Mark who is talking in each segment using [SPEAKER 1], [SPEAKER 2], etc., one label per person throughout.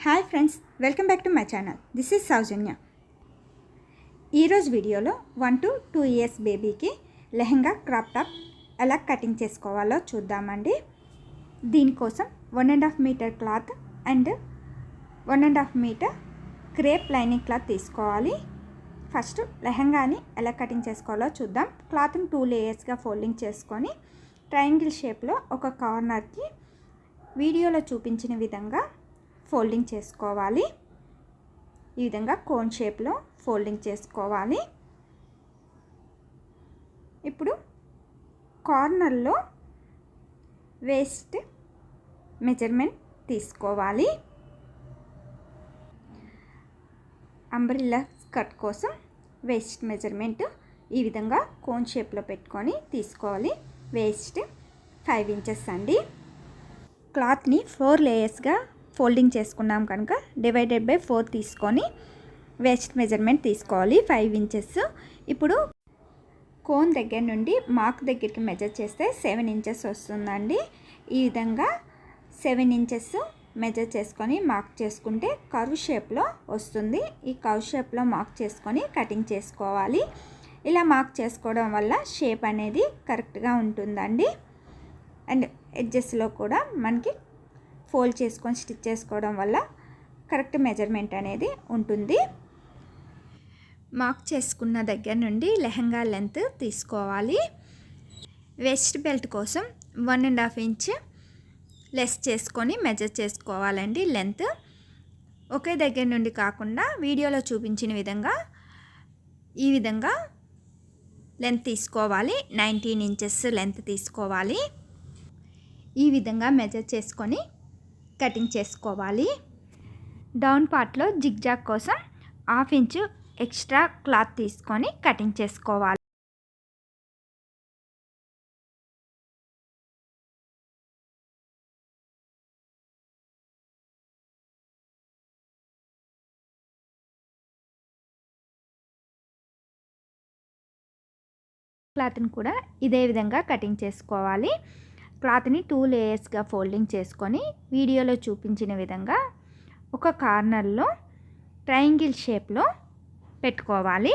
[SPEAKER 1] Hi friends, welcome back to my channel. This is Soujanya. ఈరోజు వీడియోలో 1 to 2 years బేబీకి lehenga crop top ఎలా cutting చేసుకోవాలో చూద్దామండి. దీనికోసం 1.5 metre cloth and 1.5 metre crepe lining cloth తీసుకోవాలి. ఫస్ట్ లెహంగాని ఎలా కటింగ్ చేసుకోవాలో చూద్దాం. క్లాత్ని 2 లేయర్స్గా ఫోల్డింగ్ చేసుకొని ట్రయాంగిల్ షేప్లో ఒక కార్నర్కి వీడియోలో చూపించిన విధంగా ఫోల్డింగ్ చేసుకోవాలి. ఈ విధంగా కోన్ షేప్లో ఫోల్డింగ్ చేసుకోవాలి. ఇప్పుడు కార్నర్లో వేస్ట్ మెజర్మెంట్ తీసుకోవాలి. అంబ్రెల్లా స్కర్ట్ కోసం వేస్ట్ మెజర్మెంట్ ఈ విధంగా కోన్ షేప్లో పెట్టుకొని తీసుకోవాలి. వేస్ట్ 5 inches అండి. క్లాత్ని 4 లేయర్స్గా ఫోల్డింగ్ చేసుకున్నాం కనుక డివైడెడ్ బై 4 తీసుకొని వేస్ట్ మెజర్మెంట్ తీసుకోవాలి 5 inches. ఇప్పుడు కోన్ దగ్గర నుండి మార్క్ దగ్గరికి మెజర్ చేస్తే 7 inches వస్తుందండి. ఈ విధంగా 7 inches మెజర్ చేసుకొని మార్క్ చేసుకుంటే కర్వ్ షేప్లో వస్తుంది. ఈ కర్వ్ షేప్లో మార్క్ చేసుకొని కటింగ్ చేసుకోవాలి. ఇలా మార్క్ చేసుకోవడం వల్ల షేప్ అనేది కరెక్ట్గా ఉంటుందండి. అండ్ ఎడ్జెస్లో కూడా మనకి ఫోల్డ్ చేసుకొని స్టిచ్ చేసుకోవడం వల్ల కరెక్ట్ మెజర్మెంట్ అనేది ఉంటుంది. మార్క్ చేసుకున్న దగ్గర నుండి లెహంగా లెంత్ తీసుకోవాలి. వెస్ట్ బెల్ట్ కోసం 1.5 inch లెస్ చేసుకొని మెజర్ చేసుకోవాలండి. లెంత్ ఒకే దగ్గర నుండి కాకుండా వీడియోలో చూపించిన విధంగా ఈ విధంగా లెంత్ తీసుకోవాలి. 19 inches లెంత్ తీసుకోవాలి. ఈ విధంగా మెజర్ చేసుకొని కటింగ్ చేసుకోవాలి. డౌన్ పార్ట్లో జిగ్జాగ్ కోసం 1/2 inch ఎక్స్ట్రా క్లాత్ తీసుకొని కటింగ్ చేసుకోవాలి. క్లాత్ని కూడా ఇదే విధంగా కటింగ్ చేసుకోవాలి. క్లాత్ని 2 లేయర్స్గా ఫోల్డింగ్ చేసుకొని వీడియోలో చూపించిన విధంగా ఒక కార్నర్లో ట్రయాంగిల్ షేప్లో పెట్టుకోవాలి.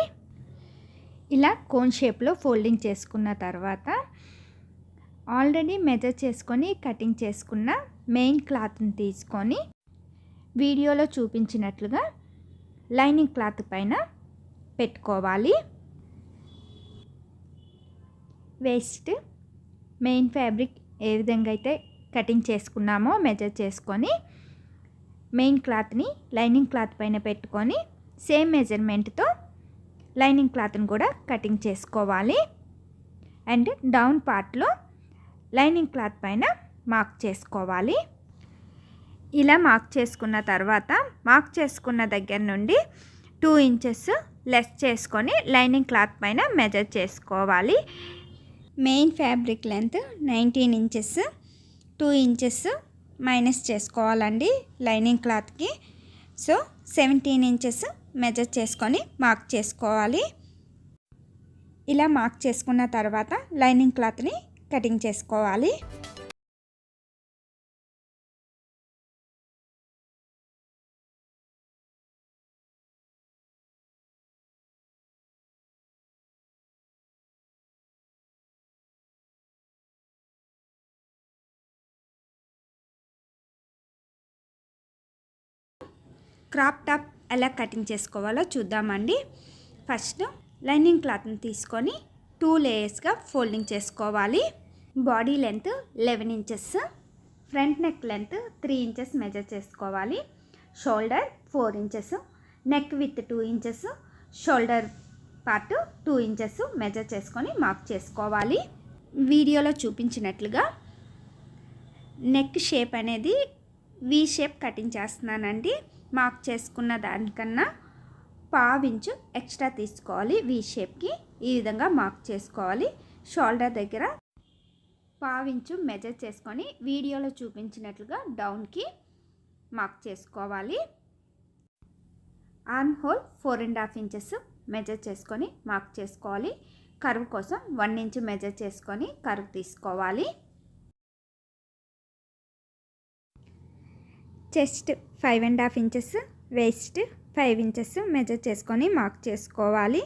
[SPEAKER 1] ఇలా కోన్ షేప్లో ఫోల్డింగ్ చేసుకున్న తర్వాత ఆల్రెడీ మెజర్ చేసుకొని కటింగ్ చేసుకున్న మెయిన్ క్లాత్ని తీసుకొని వీడియోలో చూపించినట్లుగా లైనింగ్ క్లాత్ పైన పెట్టుకోవాలి. వేస్ట్ మెయిన్ ఫ్యాబ్రిక్ ఏ విధంగా అయితే కటింగ్ చేసుకున్నామో మెజర్ చేసుకొని మెయిన్ క్లాత్ని లైనింగ్ క్లాత్ పైన పెట్టుకొని సేమ్ మెజర్మెంట్తో లైనింగ్ క్లాత్ని కూడా కటింగ్ చేసుకోవాలి. అండ్ డౌన్ పార్ట్లో లైనింగ్ క్లాత్ పైన మార్క్ చేసుకోవాలి. ఇలా మార్క్ చేసుకున్న తర్వాత మార్క్ చేసుకున్న దగ్గర నుండి 2 inches లెస్ చేసుకొని లైనింగ్ క్లాత్ పైన మెజర్ చేసుకోవాలి. Main fabric length 19 inches, 2 inches minus చేసుకోవాలండి లైనింగ్ క్లాత్కి. సో 17 inches మెజర్ చేసుకొని మార్క్ చేసుకోవాలి. ఇలా మార్క్ చేసుకున్న తర్వాత లైనింగ్ క్లాత్ని కటింగ్ చేసుకోవాలి. క్రాప్ టాప్ ఎలా కటింగ్ చేసుకోవాలో చూద్దామండి. ఫస్ట్ లైనింగ్ క్లాత్ని తీసుకొని 2 లేయర్స్గా ఫోల్డింగ్ చేసుకోవాలి. Body length 11 inches, front neck length 3 inches measure చేసుకోవాలి. Shoulder 4 inches, neck with 2 inches, shoulder part 2 inches measure చేసుకొని మార్క్ చేసుకోవాలి. వీడియోలో చూపించినట్లుగా నెక్ షేప్ అనేది వి షేప్ కటింగ్ చేస్తున్నానండి. మార్క్ చేసుకున్న దానికన్నా 1/2 inch ఎక్స్ట్రా తీసుకోవాలి. వి షేప్కి ఈ విధంగా మార్క్ చేసుకోవాలి. షోల్డర్ దగ్గర 1/2 inch మెజర్ చేసుకొని వీడియోలో చూపించినట్లుగా డౌన్కి మార్క్ చేసుకోవాలి. ఆర్మ్ హోల్ 4.5 inches మెజర్ చేసుకొని మార్క్ చేసుకోవాలి. కర్వ్ కోసం 1 inch మెజర్ చేసుకొని కర్వ్ తీసుకోవాలి. Chest 5.5 inches, waist 5 inches measure చేసుకొని మార్క్ చేసుకోవాలి.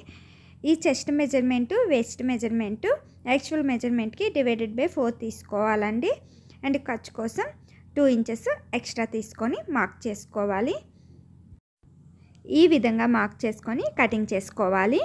[SPEAKER 1] ఈ chest measurement, waist measurement actual మెజర్మెంట్కి /4 తీసుకోవాలండి. అండ్ ఖర్చు కోసం 2 ఇంచెస్ ఎక్స్ట్రా తీసుకొని మార్క్ చేసుకోవాలి. ఈ విధంగా మార్క్ చేసుకొని కటింగ్ చేసుకోవాలి.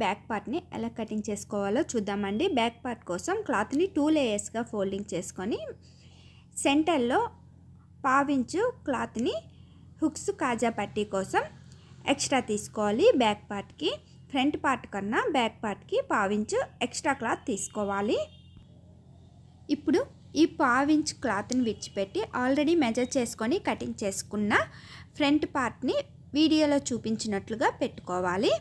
[SPEAKER 1] బ్యాక్ పార్ట్ని ఎలా కటింగ్ చేసుకోవాలో చూద్దామండి. బ్యాక్ పార్ట్ కోసం క్లాత్ని 2 లేయర్స్గా ఫోల్డింగ్ చేసుకొని సెంటర్లో 1/2 ఇంచు క్లాత్ని హుక్స్ కాజా పట్టీ కోసం ఎక్స్ట్రా తీసుకోవాలి. బ్యాక్ పార్ట్కి ఫ్రంట్ పార్ట్ కన్నా బ్యాక్ పార్ట్కి 1/2 ఇంచు ఎక్స్ట్రా క్లాత్ తీసుకోవాలి. ఇప్పుడు ఈ 1/2 ఇంచ్ క్లాత్ని విడిచిపెట్టి ఆల్రెడీ మెజర్ చేసుకొని కటింగ్ చేసుకున్న ఫ్రంట్ పార్ట్ని వీడియోలో చూపించినట్లుగా పెట్టుకోవాలి.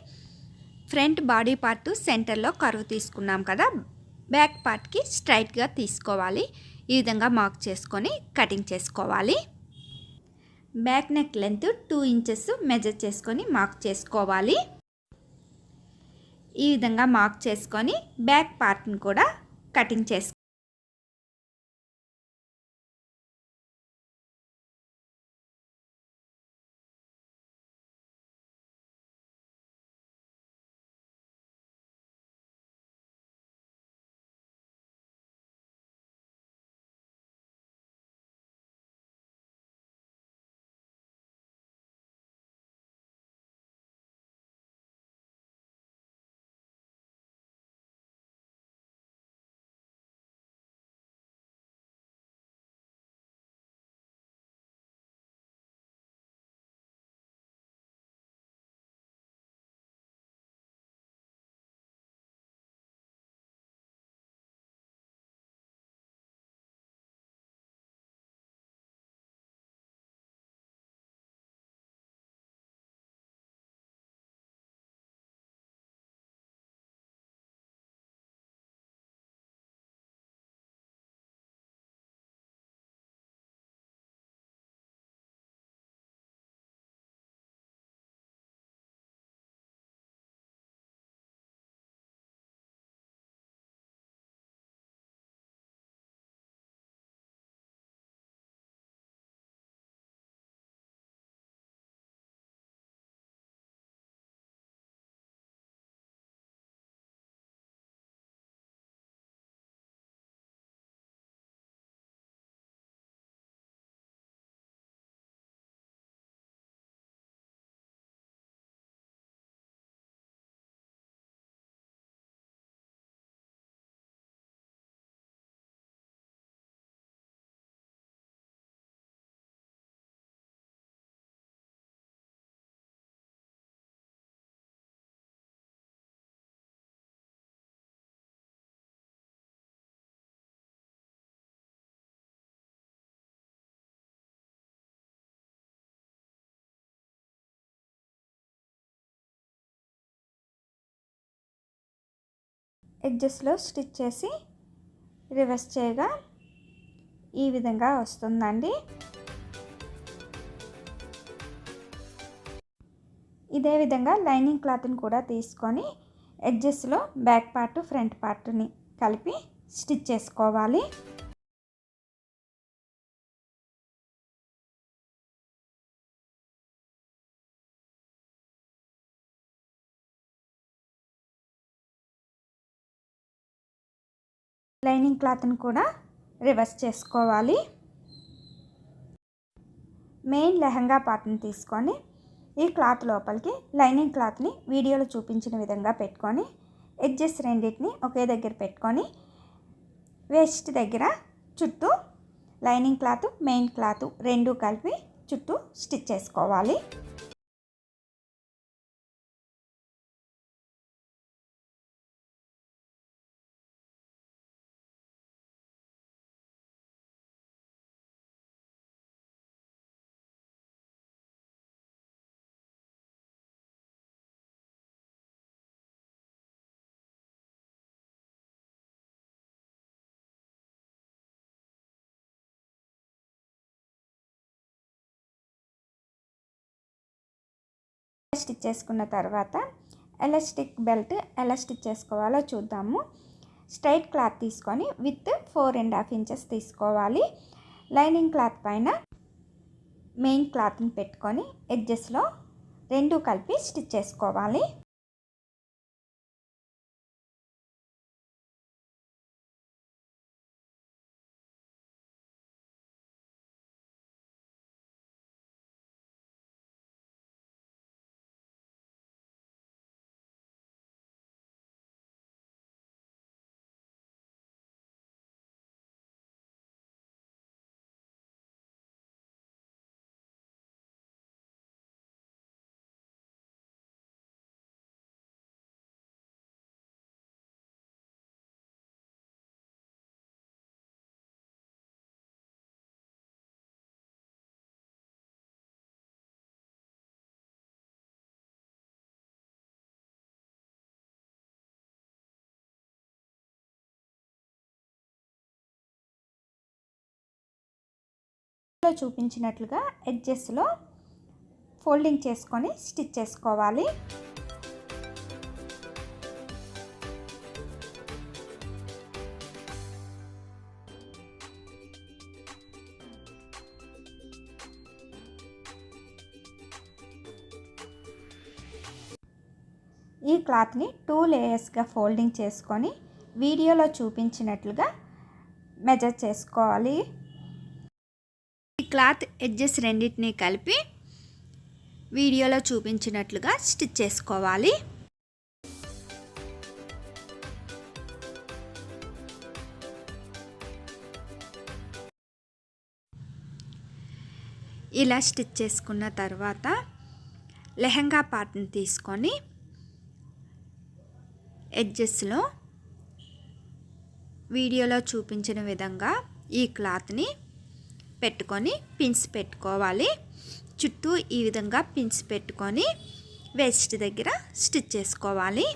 [SPEAKER 1] ఫ్రంట్ బాడీ పార్ట్ సెంటర్లో కర్వ్ తీసుకున్నాం కదా, బ్యాక్ పార్ట్కి స్ట్రైట్గా తీసుకోవాలి. ఈ విధంగా మార్క్ చేసుకొని కటింగ్ చేసుకోవాలి. Back neck length 2 inches measure చేసుకొని మార్క్ చేసుకోవాలి. ఈ విధంగా మార్క్ చేసుకొని బ్యాక్ పార్ట్ని కూడా కటింగ్ చేసుకోవాలి. ఎడ్జెస్లో స్టిచ్ చేసి రివర్స్ చేయగా ఈ విధంగా వస్తుందండి. ఇదే విధంగా లైనింగ్ క్లాత్ని కూడా తీసుకొని ఎడ్జెస్లో బ్యాక్ పార్ట్ ఫ్రంట్ పార్ట్ని కలిపి స్టిచ్ చేసుకోవాలి. లైనింగ్ క్లాత్ని కూడా రివర్స్ చేసుకోవాలి. మెయిన్ లెహంగా పార్ట్ని తీసుకొని ఈ క్లాత్ లోపలికి లైనింగ్ క్లాత్ని వీడియోలో చూపించిన విధంగా పెట్టుకొని ఎడ్జెస్ రెండింటిని ఒకే దగ్గర పెట్టుకొని వేస్ట్ దగ్గర చుట్టూ లైనింగ్ క్లాత్ మెయిన్ క్లాత్ రెండు కలిపి చుట్టూ స్టిచ్ చేసుకోవాలి. స్టిచ్ చేసుకున్న తర్వాత ఎలాస్టిక్ బెల్ట్ ఎలా స్టిచ్ చేసుకోవాలో చూద్దాము. స్ట్రైట్ క్లాత్ తీసుకొని విత్ 4.5 ఇంచెస్ తీసుకోవాలి. లైనింగ్ క్లాత్ పైన మెయిన్ క్లాత్ని పెట్టుకొని ఎడ్జెస్లో రెండు కలిపి స్టిచ్ చేసుకోవాలి. చూపించినట్లుగా ఎడ్జెస్లో ఫోల్డింగ్ చేసుకొని స్టిచ్ చేసుకోవాలి. ఈ క్లాత్ని 2 లేయర్స్గా ఫోల్డింగ్ చేసుకొని వీడియోలో చూపించినట్లుగా మెజర్ చేసుకోవాలి. ఈ క్లాత్ ఎడ్జెస్ రెండింటిని కలిపి వీడియోలో చూపించినట్లుగా స్టిచ్ చేసుకోవాలి. ఇలా స్టిచ్ చేసుకున్న తర్వాత లెహంగా పార్ట్ని తీసుకొని ఎడ్జెస్లో వీడియోలో చూపించిన విధంగా ఈ క్లాత్ని పెట్టుకొని పిన్స్ పెట్టుకోవాలి. చుట్టూ ఈ విధంగా పిన్స్ పెట్టుకొని వేస్ట్ దగ్గర స్టిచ్ చేసుకోవాలి.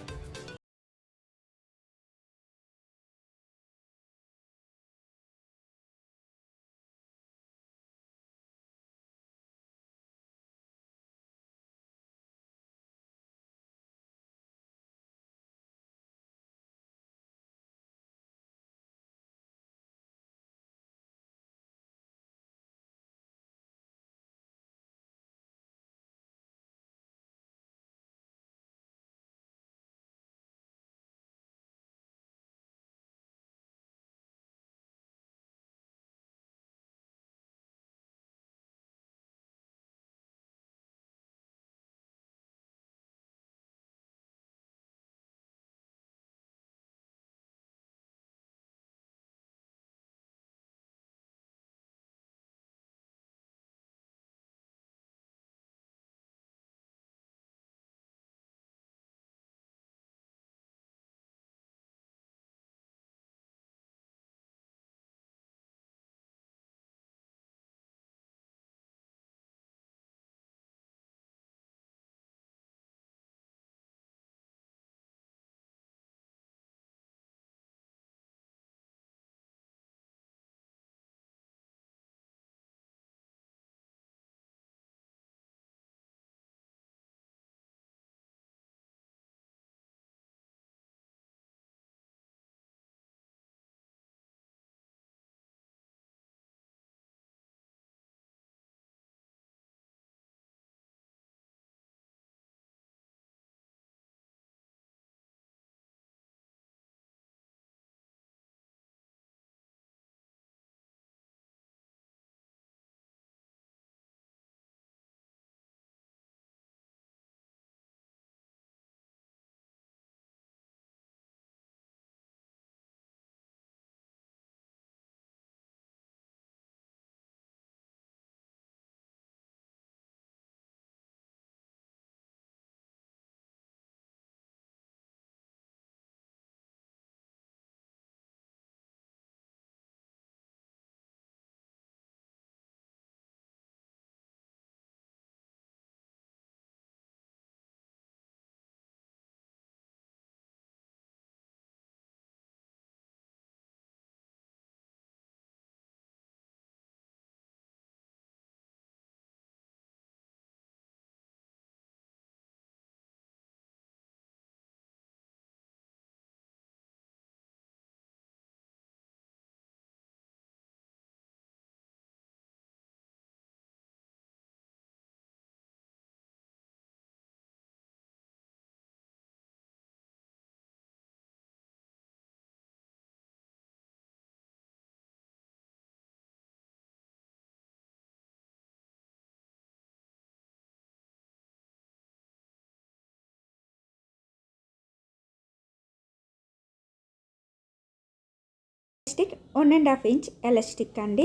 [SPEAKER 1] ఎలాస్టిక్ 1.5 ఇంచ్ ఎలాస్టిక్ అండి.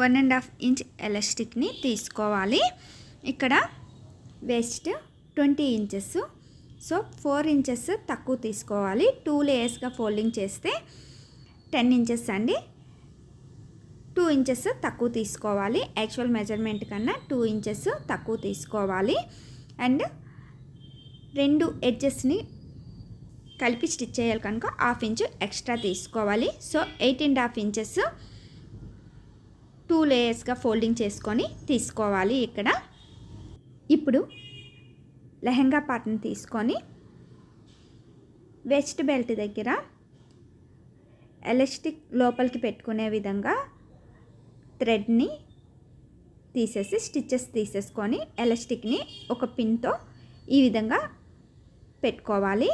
[SPEAKER 1] 1.5 ఇంచ్ ఎలాస్టిక్ని తీసుకోవాలి. ఇక్కడ వేస్ట్ 20 ఇంచెస్, సో 4 ఇంచెస్ తక్కువ తీసుకోవాలి. 2 లేయర్స్గా ఫోల్డింగ్ చేస్తే 10 ఇంచెస్ అండి. 2 ఇంచెస్ తక్కువ తీసుకోవాలి. యాక్చువల్ మెజర్మెంట్ కన్నా 2 ఇంచెస్ తక్కువ తీసుకోవాలి. అండ్ 2 ఎడ్జెస్ని కలిపి స్టిచ్ చేయాలి కనుక 1/2 ఇంచ్ ఎక్స్ట్రా తీసుకోవాలి. సో 8.5 ఇంచెస్ 2 లేయర్స్గా ఫోల్డింగ్ చేసుకొని తీసుకోవాలి. ఇప్పుడు లెహంగా పార్ట్ని తీసుకొని వెస్ట్ బెల్ట్ దగ్గర ఎలాస్టిక్ లోపలికి పెట్టుకునే విధంగా థ్రెడ్ని తీసేసి స్టిచెస్ తీసేసుకొని ఎలాస్టిక్ని ఒక పిన్తో ఈ విధంగా పెట్టుకోవాలి.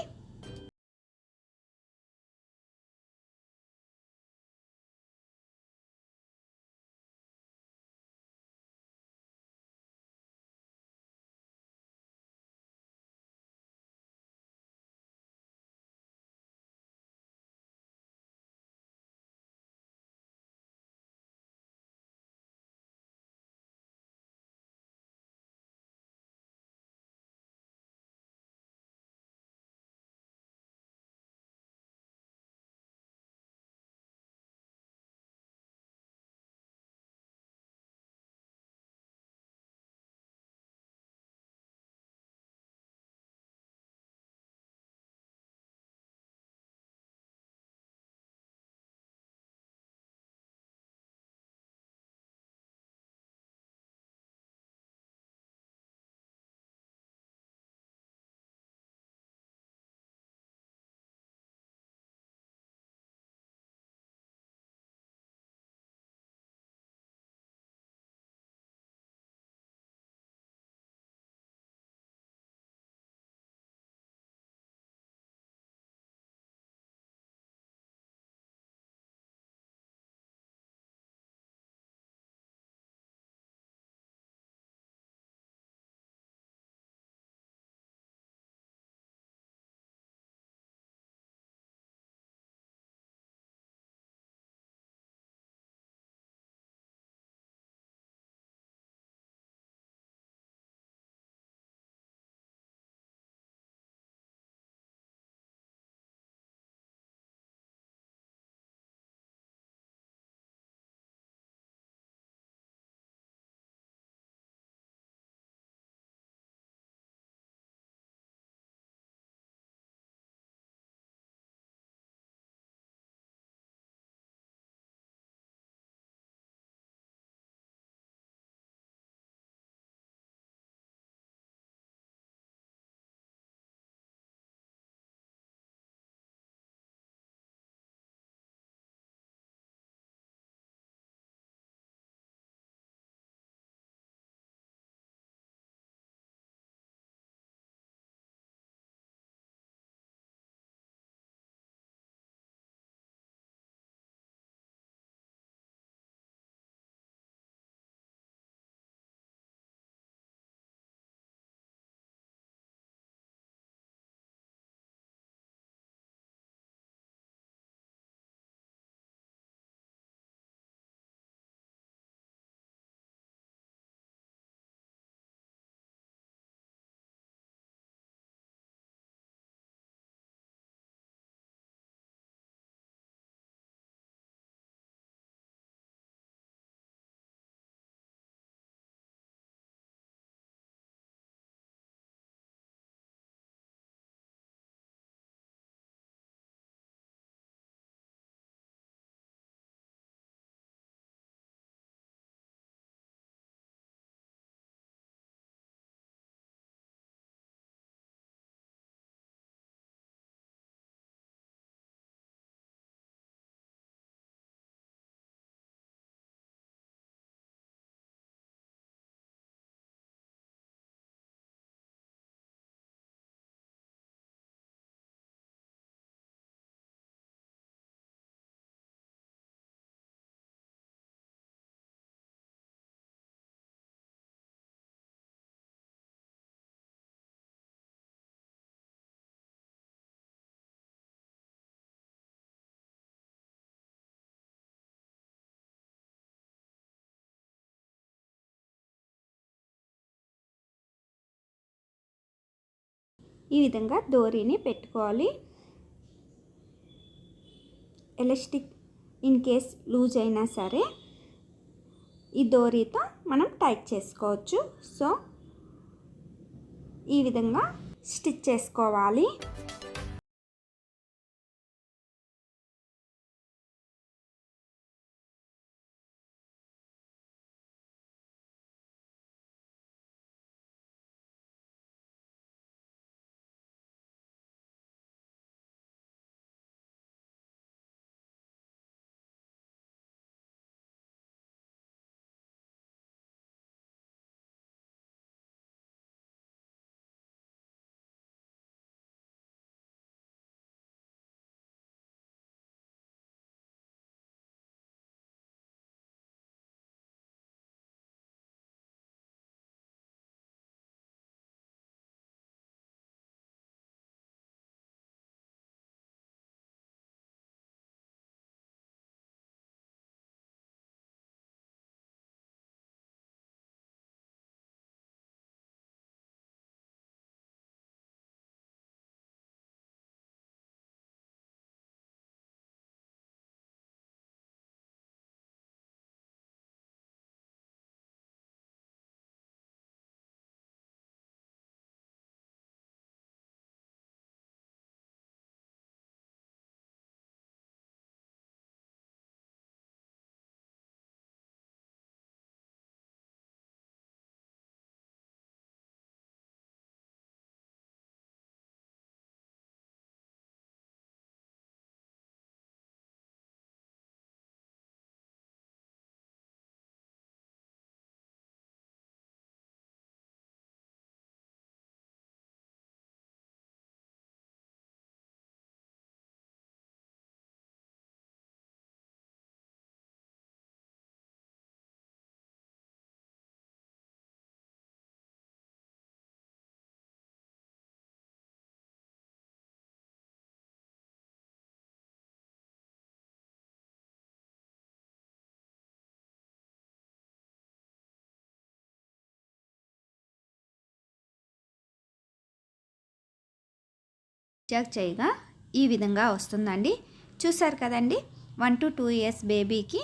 [SPEAKER 1] ఈ విధంగా డోరీని పెట్టుకోవాలి. ఎలాస్టిక్ ఇన్ కేస్ లూజ్ అయినా సరే ఈ డోరీతో మనం టైట్ చేసుకోవచ్చు. సో ఈ విధంగా స్టిచ్ చేసుకోవాలి. జాగ్ చేయగా ఈ విధంగా వస్తుందండి. చూసారు కదండి, 1 to 2 years బేబీకి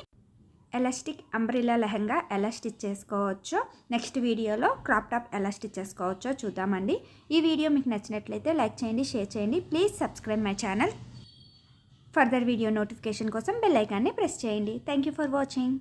[SPEAKER 1] ఎలాస్టిక్ అంబ్రెల్లా లెహంగా ఎలా స్టిచ్ చేసుకోవచ్చో నెక్స్ట్ వీడియోలో క్రాప్ టాప్ ఎలా స్టిచ్ చేసుకోవచ్చో చూద్దామండి. ఈ వీడియో మీకు నచ్చినట్లయితే లైక్ చేయండి, షేర్ చేయండి. Please subscribe my channel. Further video notification కోసం బెల్ ఐకాన్ని ప్రెస్ చేయండి. Thank you for watching.